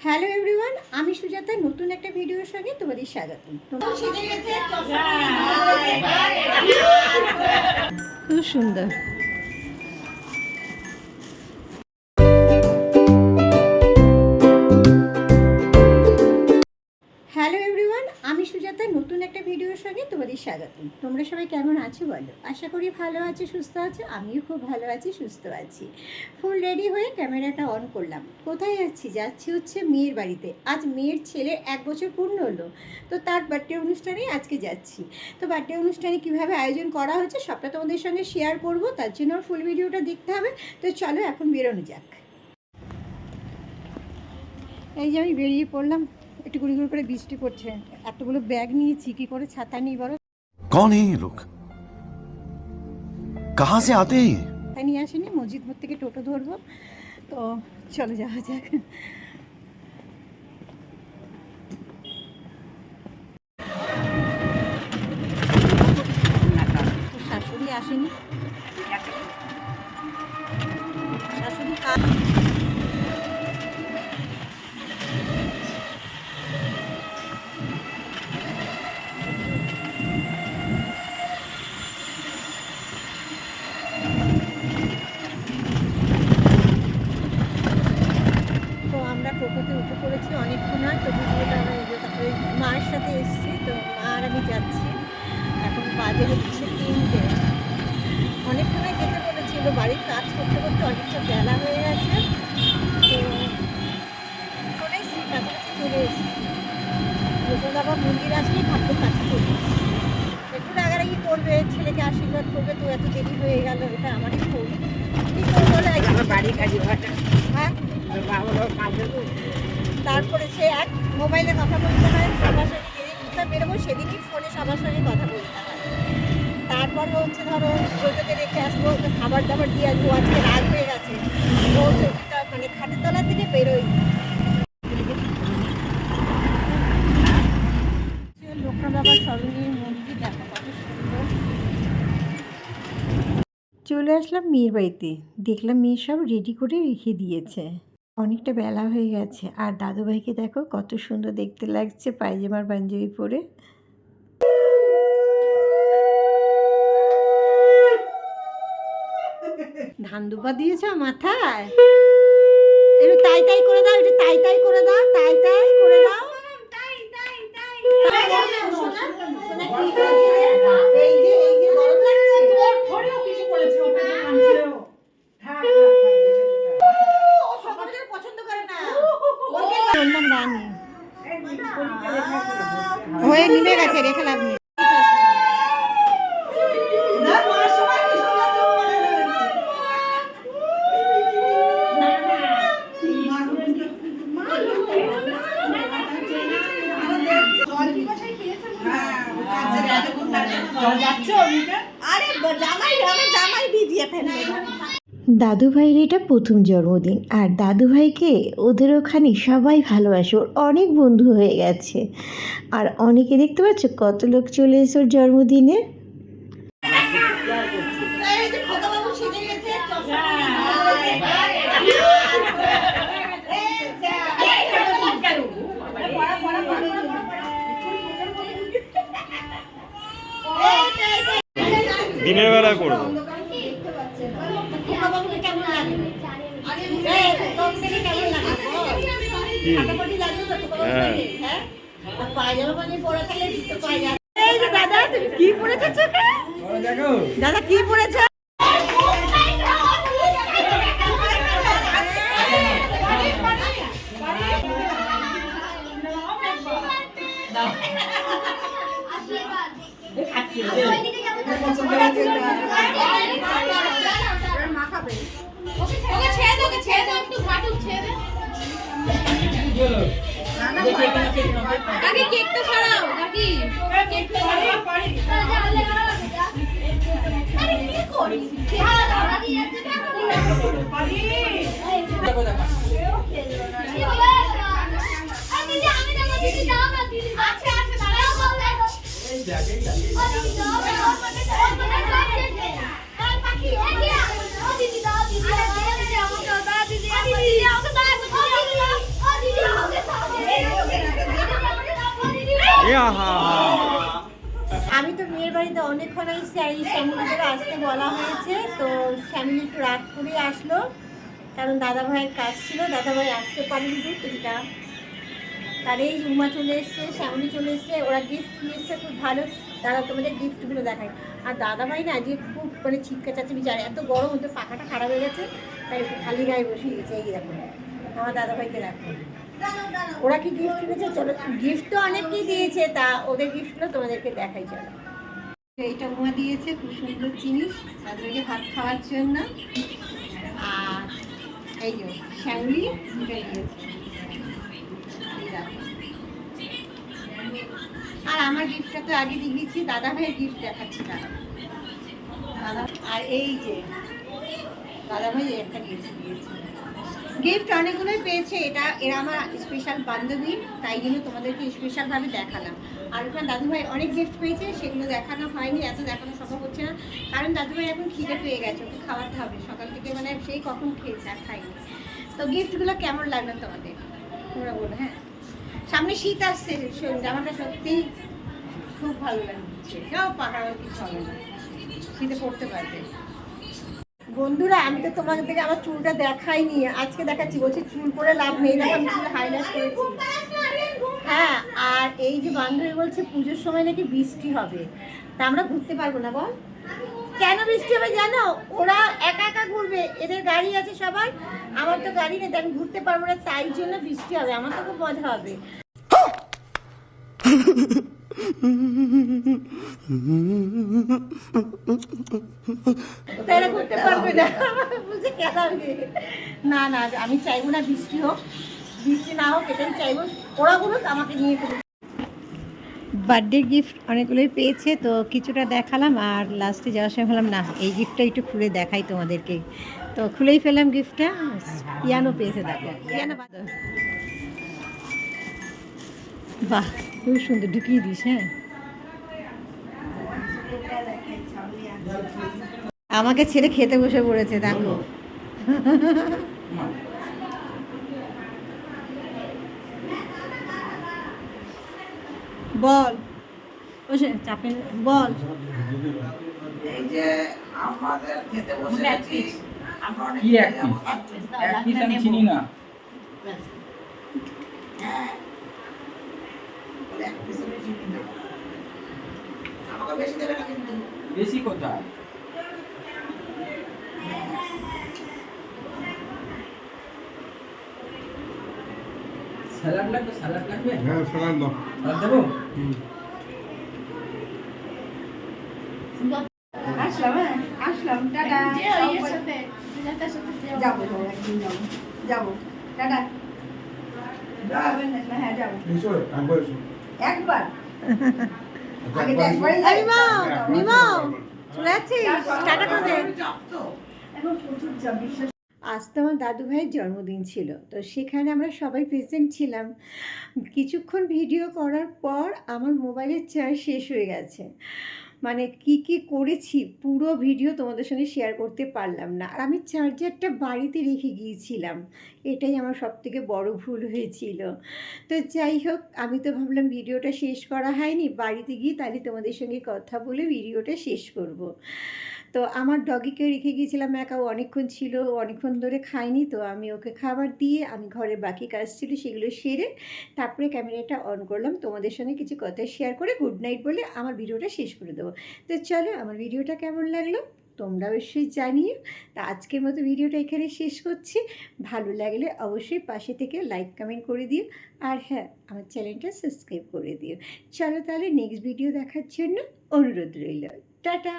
Hello everyone, আমি সুজাতা নতুন একটা ভিডিওর সঙ্গে তোমাদের স্বাগত। খুব সুন্দর। হ্যালো এভরিওয়ান, আমি সুজাতা নতুন একটা ভিডিওর সঙ্গে তোমাদের স্বাগত। তোমরা সবাই কেমন আছো বলো? আশা করি ভালো আছো, সুস্থ আছো। আমিও খুব ভালো আছি, সুস্থ আছি। ফুল রেডি হয়ে ক্যামেরাটা অন করলাম। কোথায় যাচ্ছি হচ্ছে মেয়ের বাড়িতে। আজ মেয়ের ছেলের 1 বছর পূর্ণ হলো, তো তার বার্থডে অনুষ্ঠানেই আজকে যাচ্ছি। তো বার্থডে অনুষ্ঠানে কীভাবে আয়োজন করা হচ্ছে সবটা তোমাদের সঙ্গে শেয়ার করব, তার জন্য ফুল ভিডিওটা দেখতে হবে। তো চলো এখন বেরোনো যাক। এই যে আমি বেরিয়ে পড়লাম, একটু গুড়ি গুড়ি করে বৃষ্টি পড়ছে। এতগুলো ব্যাগ নিয়েছি, কি করে ছাতা নিই বলো? कौन है ये लोग? कहाँ से आते हैं? ছাতা নিয়ে আসিনি, মসজিদ মোড় থেকে টোটো ধরবো। তো চলে যাওয়া যাক। শাশুড়ি আসেনি, শাশুড়ি টোটোতে উঠে পড়েছি অনেকক্ষণ হয়। তো ভিডিওটা আমি তারপরে মায়ের সাথে এসেছি, তো মা আর আমি যাচ্ছি। এখন বাজে হচ্ছে 3টে। অনেকক্ষণ যেতে বলেছিল, বাড়ির কাজ করতে করতে অনেকটা বেলা হয়ে গেছে। তো চলে এসেছি, কাছাকাছি চলে এসেছি। লোকনাথ বাবা মন্দির আসলে ঠাকুর কাছে চলে এসেছি। একটু রাগারাগি করবে, ছেলেকে আশীর্বাদ করবে, তো এত দেরি হয়ে গেল, এটা আমারই ভুল। কী করবো বলে বাড়ির কাজে হ্যাঁ। তারপরে সে এক মোবাইলে কথা বলতে হয়, সবার সঙ্গে যেদিন ঘুরতে বেরোবো সেদিনই ফোনে সবার সঙ্গে কথা বলতে হয়। তারপর হচ্ছে ধরো রোজকে রেখে আসবো, ওকে খাবার দাবার দিয়ে আসবো। আজকে রাত হয়ে গেছে, ও মানে খাটের তলার থেকে বেরোই। লোকনাথ বাবার স্মরণীয় মন্দির দেখা কত সুন্দর। চলে আসলাম মেয়ের বাড়িতে, দেখলাম মেয়ে সব রেডি করে রেখে দিয়েছে। অনেকটা বেলা হয়ে গেছে। আর দাদুভাইকে দেখো কত সুন্দর দেখতে লাগছে পায়জামার পাঞ্জাবি পরে। ধান দুপা দিয়েছ মাথায়, একটু তাই তাই করে দাও, একটু তাই তাই করে দাও, তাই তাই করে দাও। হয়ে নিভে গেছে, রেখে লাভ নেই। দাদুভাইয়ের এটা প্রথম জন্মদিন, আর দাদুভাইকে ওদের ওখানে সবাই ভালোবাসে। ওর অনেক বন্ধু হয়ে গেছে, আর অনেকে দেখতে পাচ্ছ কত লোক চলে এসে ওর জন্মদিনে। দিনের বেলা করবো। দাদা কি পড়েছে চোখে? দাদা কি পড়েছে? কেকটা ছাড়াও নাকি? কেকটা ছাড়াও পারি। আরে কি করি? ছাড়া দিয়ে যাচ্ছে না পারি। আমি যাবো দিদি, দাও না দিদি। আচ্ছা আচ্ছা দাঁড়াও বললে। এই দেখে এই দিদি দাও কাল পাখি এ গিয়া। ও দিদি দাও দিদি। আরে দিদি আমাকে দাও দিদি। দিদি আমাকে দাও। ও দিদি আমি তো মেয়ের বাড়িতে অনেকক্ষণ এসেছি আর এই শ্যামলীদের আসতে বলা হয়েছে, তো শ্যামলী একটু রাত করে আসলো কারণ দাদা ভাইয়ের কাজ ছিল, দাদা ভাই আসতে পারেনি দূর থেকে। তার এই উমা চলে এসছে, শ্যামলী চলে এসছে, ওরা গিফট নিয়ে এসছে খুব ভালো। তারা তোমাদের গিফটগুলো দেখায়। আর দাদা ভাই না যে খুব মানে চিৎকার চাচ্ছে বিচার, এত গরম হতে পাখাটা খারাপ হয়ে গেছে, তাই একটু খালি গায়ে বসিয়ে গেছে। এই দেখো আমার দাদা ভাইকে দেখো, ওরা কি গিফট কিনেছে। চলো, গিফট তো অনেককেই দিয়েছে, তা ওদের গিফটগুলো তোমাদেরকে দেখাই। চলো, এইটা উমা দিয়েছে, খুব সুন্দর জিনিস তাদেরকে ভাত খাওয়ার জন্য। আর এই যে শ্যামলী দুটো দিয়েছে। আর আমার গিফটটা তো আগে দেখিয়েছি, দাদা ভাইয়ের গিফট দেখাচ্ছি দাদা। আর এই যে দাদা ভাই একটা গিফট দিয়েছে, গিফট অনেকগুলোই পেয়েছে। এরা আমার স্পেশাল বান্ধবী, তাই জন্য তোমাদেরকে স্পেশালভাবে দেখালাম। আর ওখানে দাদুভাই অনেক গিফট পেয়েছে, সেগুলো দেখানো হয়নি, এত দেখানো সম্ভব হচ্ছে না, কারণ দাদুভাই এখন খিদে পেয়ে গেছে, ওকে খাওয়াতে হবে। সকাল থেকে মানে সেই কখন খেয়েছে আর খাইনি। তো গিফটগুলো কেমন লাগলো তোমাদের তোমরা বলো। হ্যাঁ, সামনে শীত আসছে, জামাটা সত্যিই খুব ভালো লাগছে। যাও পাকার কিছু হবে না, শীতে পড়তে পারবে। বন্ধুরা, আমি তো তোমাদের থেকে আমার চুলটা দেখাইনি, আজকে দেখাচ্ছি। বলছি চুল করে লাভ নেই, দেখো আমি চুল হাইলাইট করেছি। হ্যাঁ, আর এই যে বান্ধবী বলছে পুজোর সময় নাকি বৃষ্টি হবে, তা আমরা ঘুরতে পারবো না। বল কেন বৃষ্টি হবে জানো? ওরা একা একা ঘুরবে, এদের গাড়ি আছে সবার, আমার তো গাড়ি নেই, আমি ঘুরতে পারবো না, তাই জন্য বৃষ্টি হবে। আমার তো খুব মজা হবে। তারা করতে পারবে না, বুঝে কেনাবে না। না, আমি চাইবো না বৃষ্টি হোক, বৃষ্টি না হোক, এটাই চাইবো। ওরা গুলো আমাকে নিয়ে করবে। বার্থডে গিফট অনেকগুলোই পেয়েছে, তো কিছুটা দেখালাম। আর লাস্টে যাওয়ার সময় ভাবলাম না, এই গিফটটা একটু খুলে দেখাই তোমাদেরকে, তো খুলেই ফেললাম গিফটটা। পিয়ানো পেয়েছে, দেখো পিয়ানো। বাহ, খুব সুন্দর, ঢুকিয়ে দিস। হ্যাঁ, আমাকে ছেড়ে খেতে বসে পড়েছে, দেখো। বল, বসে চাপেন, বল। এই যে আমাদের খেতে বসে আছি, আমরা অনেক কি এক পিস আমি চিনি না। হ্যাঁ, বলে এক পিস আমি চিনি না। আমাকে বেশি দেবে না কিন্তু। বেশি কোথায়? স্যালাড লাগবে? স্যালাড লাগবে? হ্যাঁ, সালাম দাও। স্যালাড দেবো? আসলাম, টাটা। যাবো, একদিন যাবো, যাবো, টাটা। হ্যাঁ, যাবো নিশ্চয়, একবার এসো। একবার। একবার এসো। আজ তো আমার দাদু ভাইয়ের জন্মদিন ছিল, তো সেখানে আমরা সবাই প্রেজেন্ট ছিলাম। কিছুক্ষণ ভিডিও করার পর আমার মোবাইলের চার্জ শেষ হয়ে গেছে। মানে কি কি করেছি পুরো ভিডিও তোমাদের সঙ্গে শেয়ার করতে পারলাম না। আর আমি চার্জারটা বাড়িতে রেখে গিয়েছিলাম, এটাই আমার সবথেকে বড় ভুল হয়েছিল। তো যাই হোক, আমি তো ভাবলাম ভিডিওটা শেষ করা হয়নি, বাড়িতে গিয়ে তাহলে তোমাদের সঙ্গে কথা বলে ভিডিওটা শেষ করব। তো আমার ডগিকে রেখে গিয়েছিলাম একা, ও অনেকক্ষণ ছিল, অনেকক্ষণ ধরে খায়নি, তো আমি ওকে খাবার দিয়ে আমি ঘরের বাকি কাজ ছিল সেগুলো সেরে তারপরে ক্যামেরাটা অন করলাম, তোমাদের সঙ্গে কিছু কথা শেয়ার করে গুড নাইট বলে আমার ভিডিওটা শেষ করে দেবো। তো চলো, আমার ভিডিওটা কেমন লাগলো তোমরা অবশ্যই জানিও। তা আজকের মতো ভিডিওটা এখানে শেষ করছি। ভালো লাগলে অবশ্যই পাশে থেকে লাইক কমেন্ট করে দিও, আর হ্যাঁ, আমার চ্যানেলটা সাবস্ক্রাইব করে দিও। চলো তাহলে নেক্সট ভিডিও দেখার জন্য অনুরোধ রইল। টাটা।